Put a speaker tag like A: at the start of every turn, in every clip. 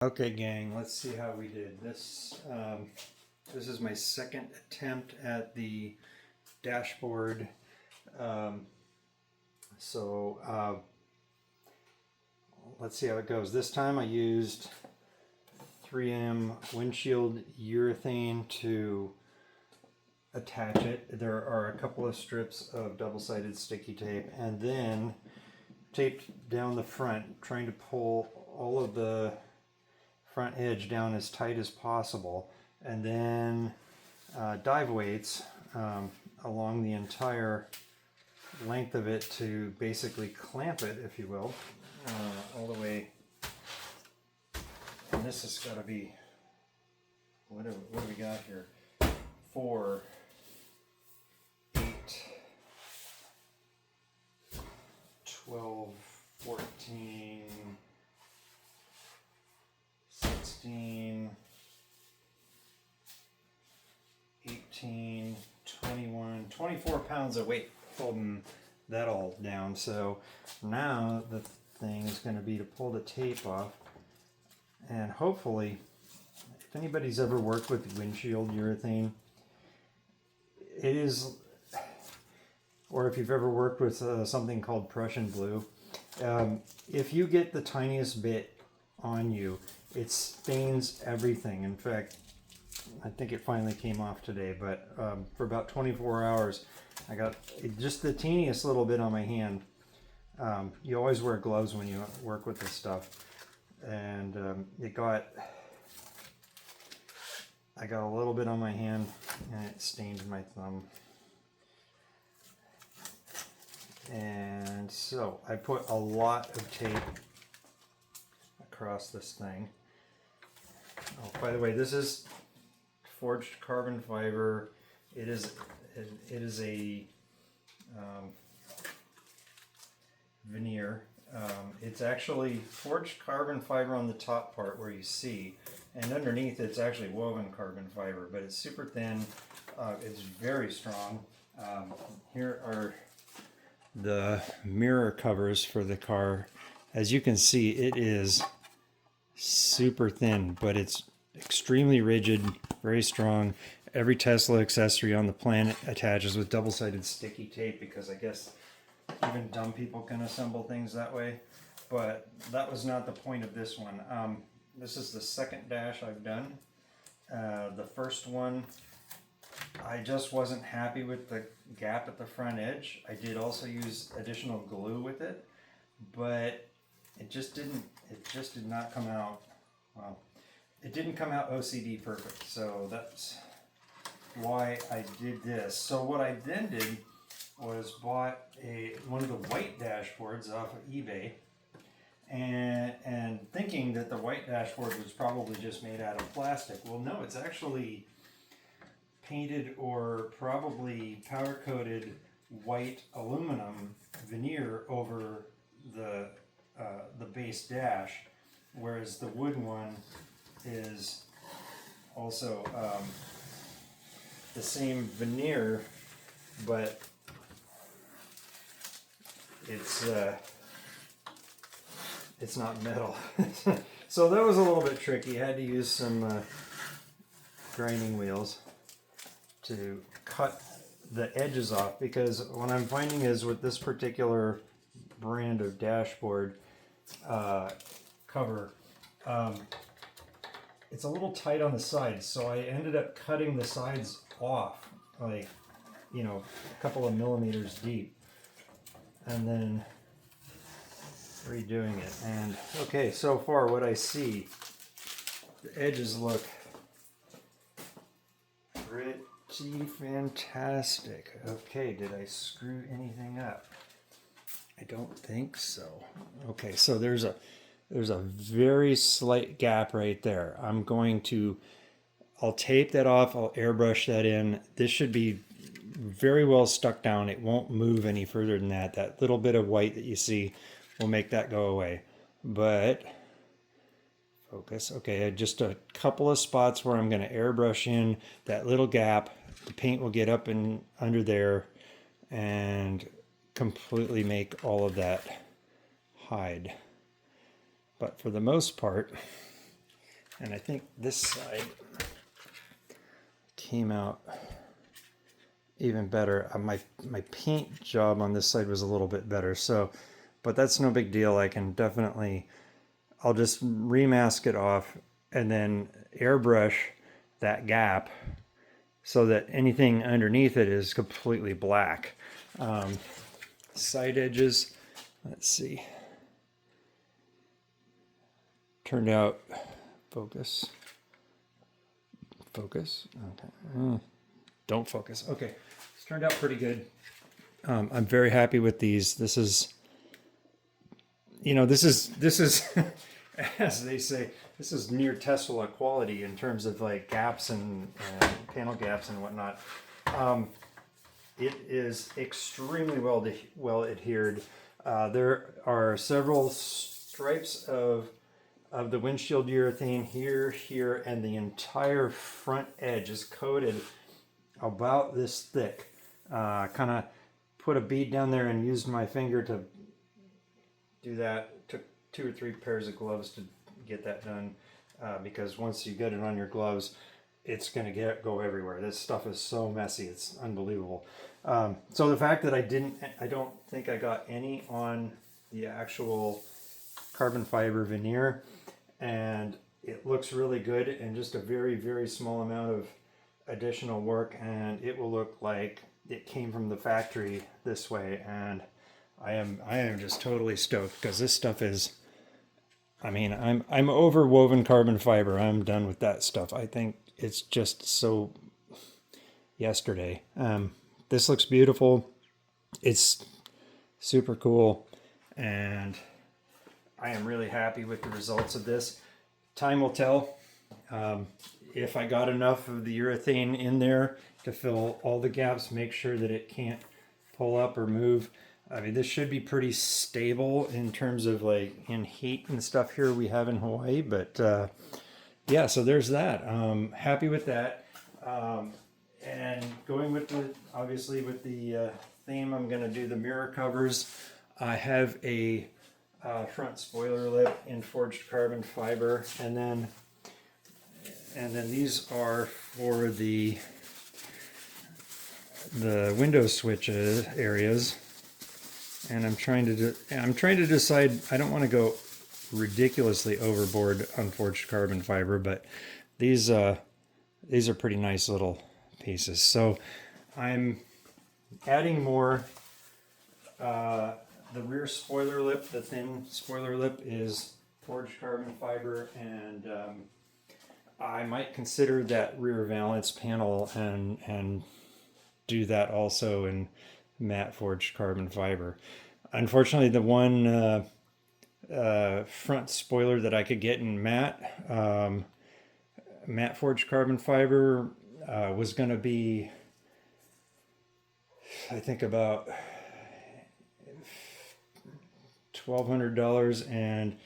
A: Okay, gang, let's see how we did. This is my second attempt at the dashboard. Um, so let's see how it goes. This time I used 3M windshield urethane to attach it. There are a couple of strips of double-sided sticky tape, and then taped down the front, trying to pull all of the front edge down as tight as possible, and then dive weights along the entire length of it to basically clamp it, if you will, all the way. And this has got to be, what do we got here? 4, 8, 12, 14, 16, 18, 21, 24 pounds of weight holding that all down. So now the thing is going to be to pull the tape off, and hopefully, if anybody's ever worked with windshield urethane, it is, or if you've ever worked with something called Prussian blue, if you get the tiniest bit on you, it stains everything. In fact, I think it finally came off today, but for about 24 hours, I got just the teeniest little bit on my hand. You always wear gloves when you work with this stuff. And I got a little bit on my hand, and it stained my thumb. And so I put a lot of tape across this thing. Oh, by the way, this is forged carbon fiber. It is a veneer. It's actually forged carbon fiber on the top part where you see, and underneath it's actually woven carbon fiber, but it's super thin. It's very strong. Here are the mirror covers for the car. As you can see, it is super thin, but it's extremely rigid, very strong. Every Tesla accessory on the planet attaches with double-sided sticky tape, because I guess even dumb people can assemble things that way. But that was not the point of this one. This is the second dash I've done. The first one, I just wasn't happy with the gap at the front edge. I did also use additional glue with it, but it did not come out, well, it didn't come out OCD perfect. So that's why I did this. So what I then did was bought one of the white dashboards off of eBay, and thinking that the white dashboard was probably just made out of plastic. Well, no, it's actually painted or probably powder coated white aluminum veneer over the base dash, whereas the wood one is also the same veneer, but it's not metal. So that was a little bit tricky. I had to use some grinding wheels to cut the edges off, because what I'm finding is with this particular brand of dashboard cover, it's a little tight on the sides, so I ended up cutting the sides off, like, you know, a couple of millimeters deep, and then redoing it. And okay, so far what I see, the edges look pretty fantastic. Okay, did I screw anything up? I don't think so. Okay, so there's a very slight gap right there. I'll tape that off, I'll airbrush that in. This should be very well stuck down. It won't move any further than that. That little bit of white that you see will make that go away. But focus. Okay, just a couple of spots where I'm going to airbrush in that little gap. The paint will get up and under there and completely make all of that hide. But for the most part, And I think this side came out even better. My paint job on this side was a little bit better, so, but that's no big deal. I can definitely, I'll just remask it off and then airbrush that gap so that anything underneath it is completely black. Side edges, let's see, turned out, focus, okay, don't focus, okay, it's turned out pretty good. I'm very happy with these. This is, you know, this is as they say, this is near Tesla quality in terms of like gaps and panel gaps and whatnot. It is extremely well adhered. There are several stripes of the windshield urethane here, and the entire front edge is coated about this thick. Kind of put a bead down there and used my finger to do that. Took 2 or 3 pairs of gloves to get that done, because once you get it on your gloves, it's gonna go everywhere. This stuff is so messy, it's unbelievable. So the fact that I don't think I got any on the actual carbon fiber veneer, and it looks really good, and just a very, very small amount of additional work, and it will look like it came from the factory this way. And I am just totally stoked, because this stuff is, I mean, I'm over woven carbon fiber. I'm done with that stuff. I think it's just so yesterday. This looks beautiful. It's super cool, and I am really happy with the results of this. Time will tell if I got enough of the urethane in there to fill all the gaps, make sure that it can't pull up or move. I mean, this should be pretty stable in terms of like in heat and stuff here we have in Hawaii, but yeah, so there's that. Happy with that. And going with the, obviously with the theme, I'm going to do the mirror covers. I have a front spoiler lip in forged carbon fiber, and then these are for the window switch areas. And I'm trying to decide. I don't want to go ridiculously overboard on forged carbon fiber, but these are pretty nice little pieces. So I'm adding more. The rear spoiler lip, the thin spoiler lip, is forged carbon fiber, and I might consider that rear valance panel and do that also in matte forged carbon fiber. Unfortunately, the one front spoiler that I could get in matte forged carbon fiber was going to be, I think, about $1,200 and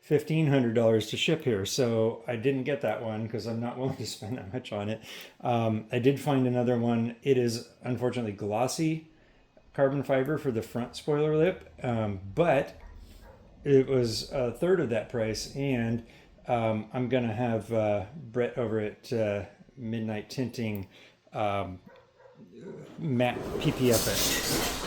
A: $1,500 to ship here. So I didn't get that one because I'm not willing to spend that much on it. I did find another one. It is unfortunately glossy carbon fiber for the front spoiler lip, but it was a third of that price, and I'm gonna have Brett over at Midnight Tinting matte PPF it.